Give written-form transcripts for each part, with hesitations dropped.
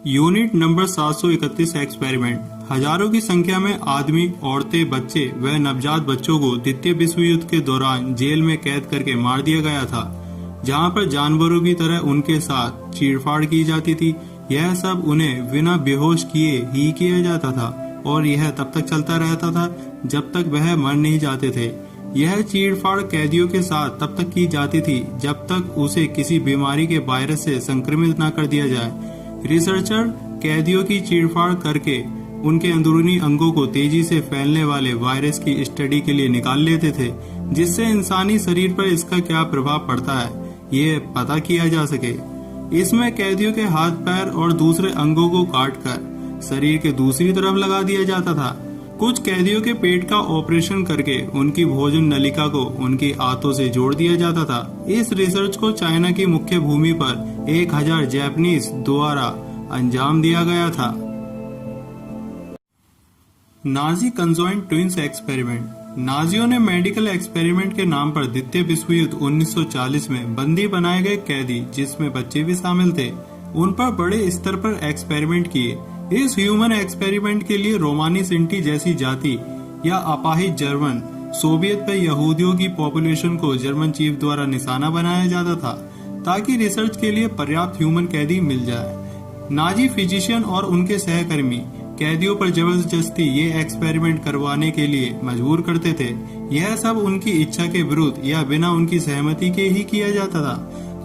Unit number 731 experiment. हजारों की संख्या में आदमी, औरतें, बच्चे व नवजात बच्चों को द्वितीय विश्व युद्ध के दौरान जेल में कैद करके मार दिया गया था, जहां पर जानवरों की तरह उनके साथ चीरफाड़ की जाती थी। यह सब उन्हें बिना बेहोश किए ही किया जाता था और यह तब तक चलता रहता था जब तक वह मर नहीं जाते थे। यह चीरफाड़ कैदियों के साथ तब तक की जाती थी जब तक उसे किसी बीमारी के वायरस से संक्रमित न कर दिया जाए। रिसर्चर कैदियों की चीरफाड़ करके उनके अंदरूनी अंगों को तेजी से फैलने वाले वायरस की स्टडी के लिए निकाल लेते थे, जिससे इंसानी शरीर पर इसका क्या प्रभाव पड़ता है ये पता किया जा सके। इसमें कैदियों के हाथ, पैर और दूसरे अंगों को काटकर शरीर के दूसरी तरफ लगा दिया जाता था। कुछ कैदियों के पेट का ऑपरेशन करके उनकी भोजन नलिका को उनकी आंतों से जोड़ दिया जाता था। इस रिसर्च को चाइना की मुख्य भूमि पर 1000 जापानीज द्वारा अंजाम दिया गया था। Nazi conjoint twins experiment. नाजियों ने मेडिकल एक्सपेरिमेंट के नाम पर द्वितीय विश्व युद्ध 1940 में बंदी बनाए गए कैदी, जिसमें बच्चे भी शामिल थे, उन पर बड़े स्तर पर एक्सपेरिमेंट किए। इस ह्यूमन एक्सपेरिमेंट के लिए रोमानी सिंटी जैसी जाति या अपाहिज जर्मन, सोवियत पर यहूदियों की पॉपुलेशन को जर्मन चीफ द्वारा निशाना बनाया जाता था ताकि रिसर्च के लिए पर्याप्त ह्यूमन कैदी मिल जाए। नाजी फिजिशियन और उनके सहकर्मी कैदियों पर जबरदस्ती ये एक्सपेरिमेंट करवाने के लिए मजबूर करते थे। यह सब उनकी इच्छा के विरुद्ध या बिना उनकी सहमति के ही किया जाता था।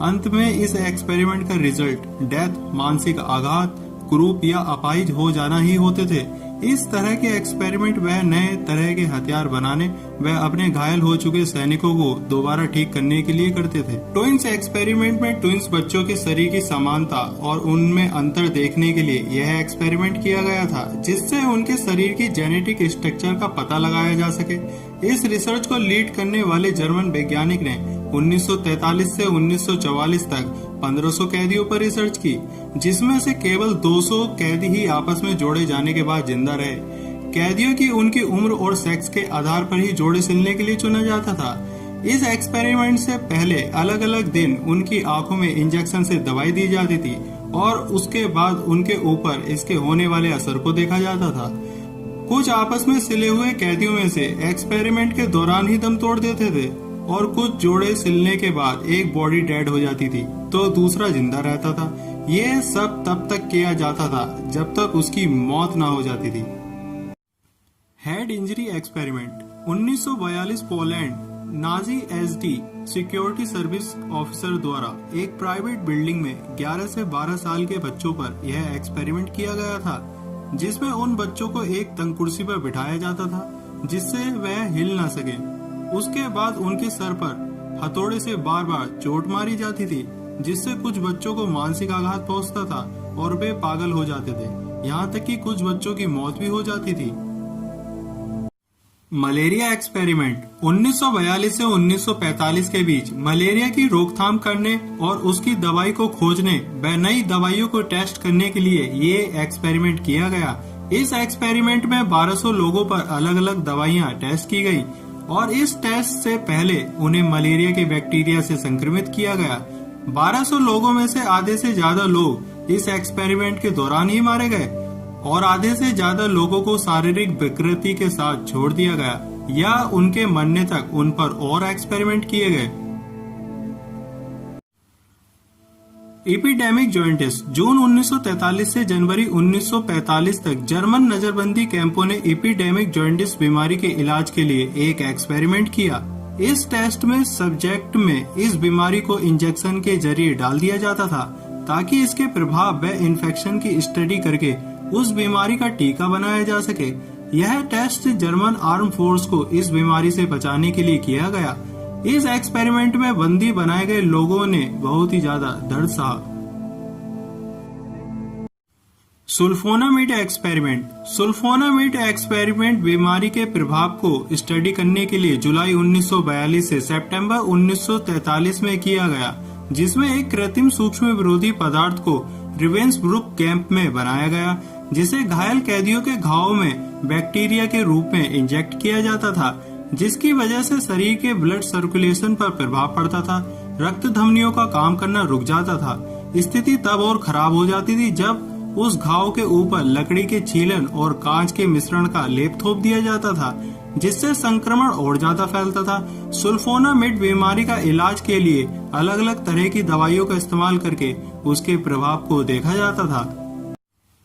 अंत में इस एक्सपेरिमेंट का रिजल्ट डेथ, मानसिक आघात, कुरूप या अपाहिज हो जाना ही होते थे। इस तरह के एक्सपेरिमेंट वह नए तरह के हथियार बनाने व अपने घायल हो चुके सैनिकों को दोबारा ठीक करने के लिए करते थे। ट्विंस एक्सपेरिमेंट में ट्विंस बच्चों के शरीर की समानता और उनमें अंतर देखने के लिए यह एक्सपेरिमेंट किया गया था, जिससे उनके शरीर की जेनेटिक स्ट्रक्चर का पता लगाया जा सके। इस रिसर्च को लीड करने वाले जर्मन वैज्ञानिक ने 1943 से 1944 तक 1500 कैदियों पर रिसर्च की, जिसमें से केवल 200 कैदी ही आपस में जोड़े जाने के बाद जिंदा रहे। कैदियों की उनकी उम्र और सेक्स के आधार पर ही जोड़े सिलने के लिए चुना जाता था। इस एक्सपेरिमेंट से पहले अलग अलग दिन उनकी आंखों में इंजेक्शन से दवाई दी जाती थी और उसके बाद उनके ऊपर इसके होने वाले असर को देखा जाता था। कुछ आपस में सिले हुए कैदियों में से एक्सपेरिमेंट के दौरान ही दम तोड़ देते थे और कुछ जोड़े सिलने के बाद एक बॉडी डेड हो जाती थी तो दूसरा जिंदा रहता था। ये सब तब तक किया जाता था जब तक उसकी मौत ना हो जाती थी। Head injury experiment. 1942 Poland, Nazi SD security service officer द्वारा एक प्राइवेट बिल्डिंग में 11 से 12 साल के बच्चों पर यह एक्सपेरिमेंट किया गया था, जिसमें उन बच्चों को एक तंग कुर्सी पर बिठाया जाता था जिससे वह हिल ना सके। उसके बाद उनके सर पर हथौड़े से बार बार चोट मारी जाती थी, जिससे कुछ बच्चों को मानसिक आघात पहुंचता था और वे पागल हो जाते थे। यहाँ तक कि कुछ बच्चों की मौत भी हो जाती थी। Malaria experiment. 1942 से 1945 के बीच मलेरिया की रोकथाम करने और उसकी दवाई को खोजने व नई दवाइयों को टेस्ट करने के लिए ये एक्सपेरिमेंट किया गया। इस एक्सपेरिमेंट में 1200 लोगों पर अलग अलग दवाइयां टेस्ट की गई और इस टेस्ट से पहले उन्हें मलेरिया के बैक्टीरिया से संक्रमित किया गया। 1200 लोगों में से आधे से ज्यादा लोग इस एक्सपेरिमेंट के दौरान ही मारे गए और आधे से ज्यादा लोगों को शारीरिक विकृति के साथ छोड़ दिया गया या उनके मरने तक उन पर और एक्सपेरिमेंट किए गए। Epidemic jaundice. जून 1943 से जनवरी 1945 तक जर्मन नजरबंदी कैंपों ने एपिडेमिक जॉइंटिस बीमारी के इलाज के लिए एक एक्सपेरिमेंट किया। इस टेस्ट में सब्जेक्ट में इस बीमारी को इंजेक्शन के जरिए डाल दिया जाता था ताकि इसके प्रभाव व इन्फेक्शन की स्टडी करके उस बीमारी का टीका बनाया जा सके। यह टेस्ट जर्मन आर्म फोर्स को इस बीमारी से बचाने के लिए किया गया। इस एक्सपेरिमेंट में बंदी बनाए गए लोगों ने बहुत ही ज्यादा दर्द सहा। सुल्फोनामीड एक्सपेरिमेंट। सुल्फोनामीड एक्सपेरिमेंट बीमारी के प्रभाव को स्टडी करने के लिए जुलाई 1942 से सितंबर 1943 में किया गया, जिसमें एक कृत्रिम सूक्ष्म विरोधी पदार्थ को रिवेंसब्रुक कैंप में बनाया गया, जिसे घायल कैदियों के घावों में बैक्टीरिया के रूप में इंजेक्ट किया जाता था, जिसकी वजह से शरीर के ब्लड सर्कुलेशन पर प्रभाव पड़ता था। रक्त धमनियों का काम करना रुक जाता था। स्थिति तब और खराब हो जाती थी जब उस घाव के ऊपर लकड़ी के छीलन और कांच के मिश्रण का लेप थोप दिया जाता था, जिससे संक्रमण और ज्यादा फैलता था। सुल्फोनामिड बीमारी का इलाज के लिए अलग अलग तरह की दवाइयों का इस्तेमाल करके उसके प्रभाव को देखा जाता था।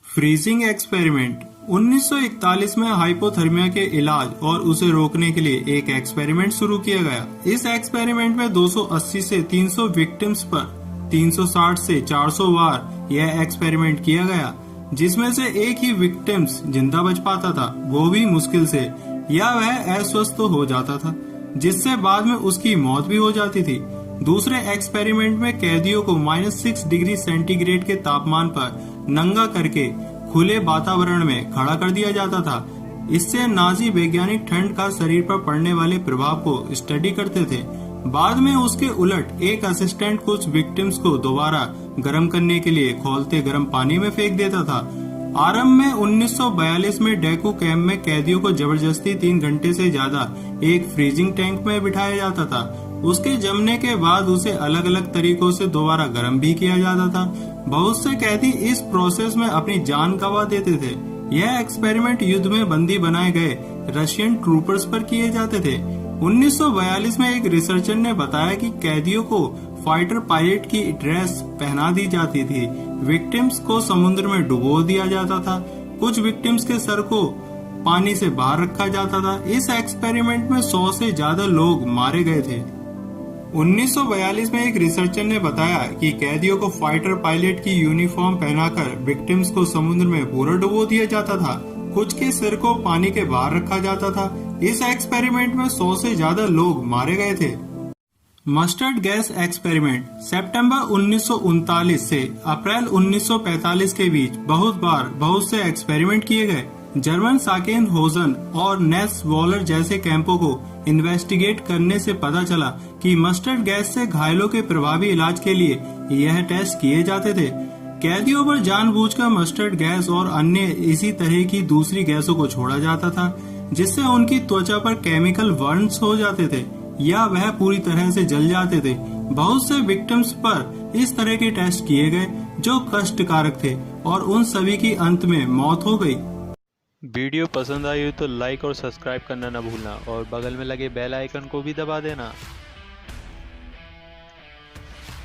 फ्रीजिंग एक्सपेरिमेंट 1941 में हाइपोथर्मिया के इलाज और उसे रोकने के लिए एक एक्सपेरिमेंट शुरू किया गया। इस एक्सपेरिमेंट में 280 से 300 विक्टिम्स पर 360 से 400 बार यह एक्सपेरिमेंट किया गया, जिसमें से एक ही विक्टिम्स जिंदा बच पाता था, वो भी मुश्किल से, या वह अस्वस्थ हो जाता था, जिससे बाद में उसकी मौत भी हो जाती थी। दूसरे एक्सपेरिमेंट में कैदियों को -6 डिग्री सेंटीग्रेड के तापमान पर नंगा करके खुले वातावरण में खड़ा कर दिया जाता था। इससे नाजी वैज्ञानिक ठंड का शरीर पर पड़ने वाले प्रभाव को स्टडी करते थे। बाद में उसके उलट एक असिस्टेंट कुछ विक्टिम्स को दोबारा गर्म करने के लिए खौलते गर्म पानी में फेंक देता था। आरंभ में 1942 में डेकू कैंप में कैदियों को जबरदस्ती 3 घंटे से ज्यादा एक फ्रीजिंग टैंक में बिठाया जाता था। उसके जमने के बाद उसे अलग अलग तरीकों से दोबारा गर्म भी किया जाता था। बहुत से कैदी इस प्रोसेस में अपनी जान गंवा देते थे। यह एक्सपेरिमेंट युद्ध में बंदी बनाए गए रशियन ट्रूपर्स पर किए जाते थे। 1942 में एक रिसर्चर ने बताया कि कैदियों को फाइटर पायलट की ड्रेस पहना दी जाती थी। विक्टिम्स को समुद्र में डुबो दिया जाता था। कुछ विक्टिम्स के सर को पानी से बाहर रखा जाता था। इस एक्सपेरिमेंट में 100 से ज्यादा लोग मारे गए थे। 1942 में एक रिसर्चर ने बताया कि कैदियों को फाइटर पायलट की यूनिफॉर्म पहनाकर विक्टिम्स को समुद्र में पूरा डुबो दिया जाता था। कुछ के सिर को पानी के बाहर रखा जाता था। इस एक्सपेरिमेंट में 100 से ज्यादा लोग मारे गए थे। मस्टर्ड गैस एक्सपेरिमेंट सितंबर 1939 से अप्रैल 1945 के बीच बहुत से एक्सपेरिमेंट किए गए। जर्मन साकेन होजन और नेस वॉलर जैसे कैंपों को इन्वेस्टिगेट करने से पता चला कि मस्टर्ड गैस से घायलों के प्रभावी इलाज के लिए यह टेस्ट किए जाते थे। कैदियों पर जानबूझकर मस्टर्ड गैस और अन्य इसी तरह की दूसरी गैसों को छोड़ा जाता था, जिससे उनकी त्वचा पर केमिकल बर्न्स हो जाते थे या वह पूरी तरह से जल जाते थे। बहुत से विक्टिम्स पर इस तरह के टेस्ट किए गए जो कष्टकारक थे और उन सभी की अंत में मौत हो गई। वीडियो पसंद आई हो तो लाइक और सब्सक्राइब करना न भूलना और बगल में लगे बेल आइकन को भी दबा देना।